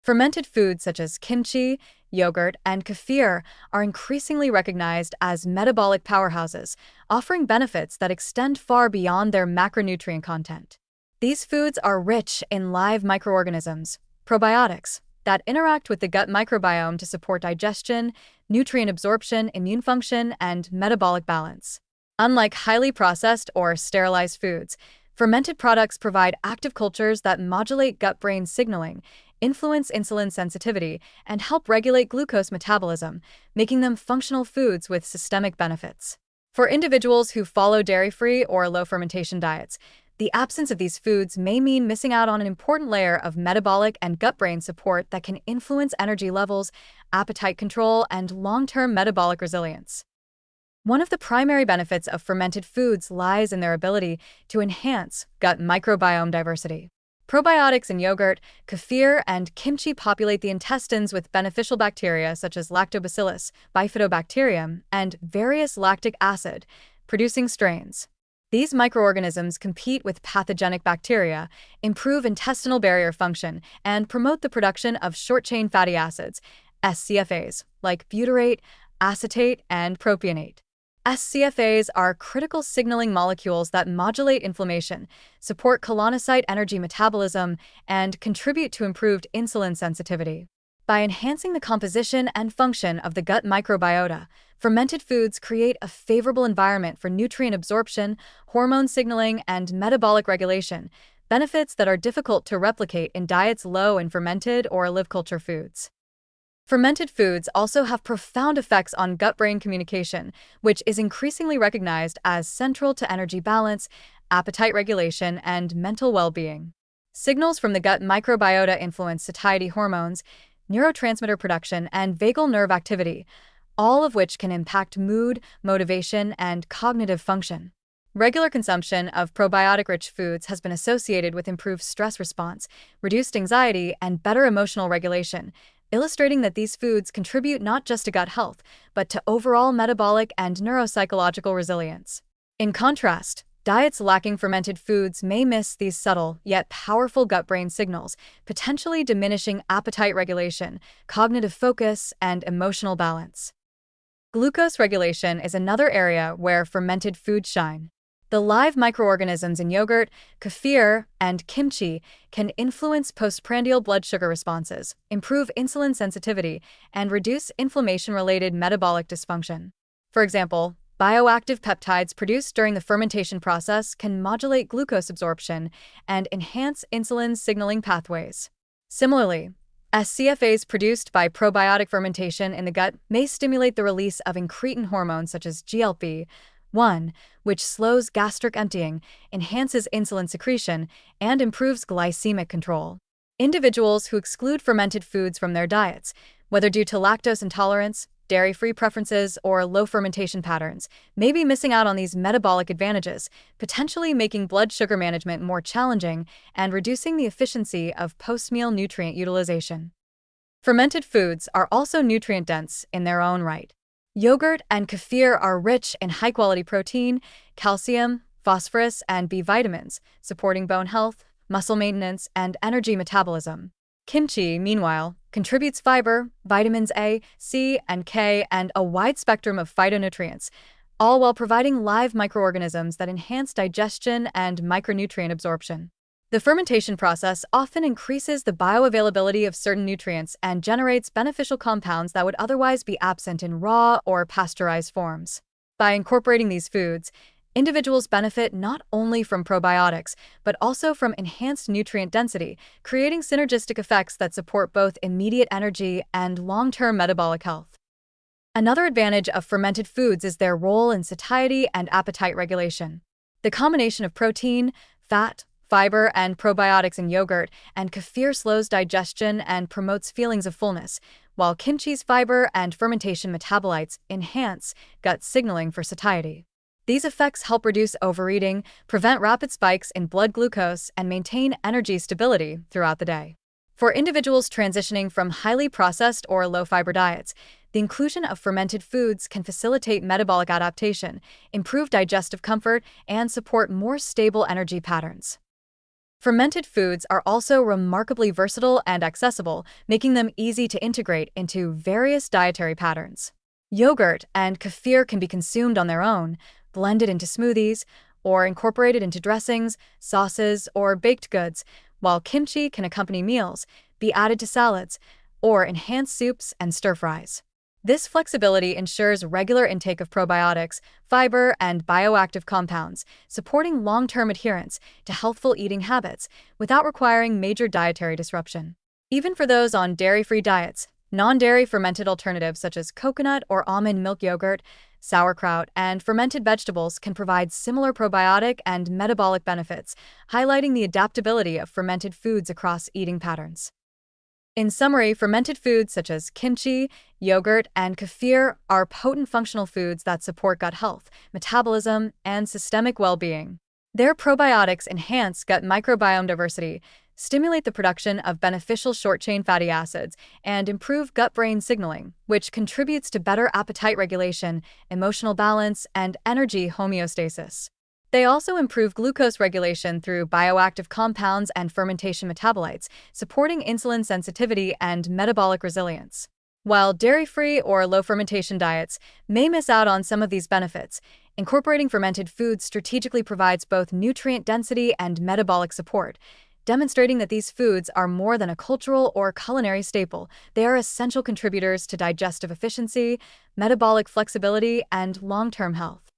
Fermented foods such as kimchi, yogurt, and kefir are increasingly recognized as metabolic powerhouses, offering benefits that extend far beyond their macronutrient content. These foods are rich in live microorganisms, probiotics, that interact with the gut microbiome to support digestion, nutrient absorption, immune function, and metabolic balance. Unlike highly processed or sterilized foods, fermented products provide active cultures that modulate gut-brain signaling, influence insulin sensitivity, and help regulate glucose metabolism, making them functional foods with systemic benefits. For individuals who follow dairy-free or low-fermentation diets, the absence of these foods may mean missing out on an important layer of metabolic and gut-brain support that can influence energy levels, appetite control, and long-term metabolic resilience. One of the primary benefits of fermented foods lies in their ability to enhance gut microbiome diversity. Probiotics in yogurt, kefir, and kimchi populate the intestines with beneficial bacteria such as lactobacillus, bifidobacterium, and various lactic acid producing strains. These microorganisms compete with pathogenic bacteria, improve intestinal barrier function, and promote the production of short-chain fatty acids, SCFAs, like butyrate, acetate, and propionate. SCFAs are critical signaling molecules that modulate inflammation, support colonocyte energy metabolism, and contribute to improved insulin sensitivity. By enhancing the composition and function of the gut microbiota, fermented foods create a favorable environment for nutrient absorption, hormone signaling, and metabolic regulation, benefits that are difficult to replicate in diets low in fermented or live culture foods. Fermented foods also have profound effects on gut-brain communication, which is increasingly recognized as central to energy balance, appetite regulation, and mental well-being. Signals from the gut microbiota influence satiety hormones, neurotransmitter production, and vagal nerve activity, all of which can impact mood, motivation, and cognitive function. Regular consumption of probiotic-rich foods has been associated with improved stress response, reduced anxiety, and better emotional regulation, illustrating that these foods contribute not just to gut health, but to overall metabolic and neuropsychological resilience. In contrast, diets lacking fermented foods may miss these subtle yet powerful gut-brain signals, potentially diminishing appetite regulation, cognitive focus, and emotional balance. Glucose regulation is another area where fermented foods shine. The live microorganisms in yogurt, kefir, and kimchi can influence postprandial blood sugar responses, improve insulin sensitivity, and reduce inflammation-related metabolic dysfunction. For example, bioactive peptides produced during the fermentation process can modulate glucose absorption and enhance insulin signaling pathways. Similarly, SCFAs produced by probiotic fermentation in the gut may stimulate the release of incretin hormones such as GLP-1, which slows gastric emptying, enhances insulin secretion, and improves glycemic control. Individuals who exclude fermented foods from their diets, whether due to lactose intolerance, dairy-free preferences, or low fermentation patterns, may be missing out on these metabolic advantages, potentially making blood sugar management more challenging and reducing the efficiency of post-meal nutrient utilization. Fermented foods are also nutrient-dense in their own right. Yogurt and kefir are rich in high-quality protein, calcium, phosphorus, and B vitamins, supporting bone health, muscle maintenance, and energy metabolism. Kimchi, meanwhile, contributes fiber, vitamins A, C, and K, and a wide spectrum of phytonutrients, all while providing live microorganisms that enhance digestion and micronutrient absorption. The fermentation process often increases the bioavailability of certain nutrients and generates beneficial compounds that would otherwise be absent in raw or pasteurized forms. By incorporating these foods, individuals benefit not only from probiotics, but also from enhanced nutrient density, creating synergistic effects that support both immediate energy and long-term metabolic health. Another advantage of fermented foods is their role in satiety and appetite regulation. The combination of protein, fat, fiber, and probiotics in yogurt and kefir slows digestion and promotes feelings of fullness, while kimchi's fiber and fermentation metabolites enhance gut signaling for satiety. These effects help reduce overeating, prevent rapid spikes in blood glucose, and maintain energy stability throughout the day. For individuals transitioning from highly processed or low-fiber diets, the inclusion of fermented foods can facilitate metabolic adaptation, improve digestive comfort, and support more stable energy patterns. Fermented foods are also remarkably versatile and accessible, making them easy to integrate into various dietary patterns. Yogurt and kefir can be consumed on their own, blended into smoothies, or incorporated into dressings, sauces, or baked goods, while kimchi can accompany meals, be added to salads, or enhance soups and stir-fries. This flexibility ensures regular intake of probiotics, fiber, and bioactive compounds, supporting long-term adherence to healthful eating habits without requiring major dietary disruption. Even for those on dairy-free diets, non-dairy fermented alternatives such as coconut or almond milk yogurt, sauerkraut, and fermented vegetables can provide similar probiotic and metabolic benefits, highlighting the adaptability of fermented foods across eating patterns. In summary, fermented foods such as kimchi, yogurt, and kefir are potent functional foods that support gut health, metabolism, and systemic well-being. Their probiotics enhance gut microbiome diversity, stimulate the production of beneficial short-chain fatty acids, and improve gut-brain signaling, which contributes to better appetite regulation, emotional balance, and energy homeostasis. They also improve glucose regulation through bioactive compounds and fermentation metabolites, supporting insulin sensitivity and metabolic resilience. While dairy-free or low-fermentation diets may miss out on some of these benefits, incorporating fermented foods strategically provides both nutrient density and metabolic support, demonstrating that these foods are more than a cultural or culinary staple. They are essential contributors to digestive efficiency, metabolic flexibility, and long-term health.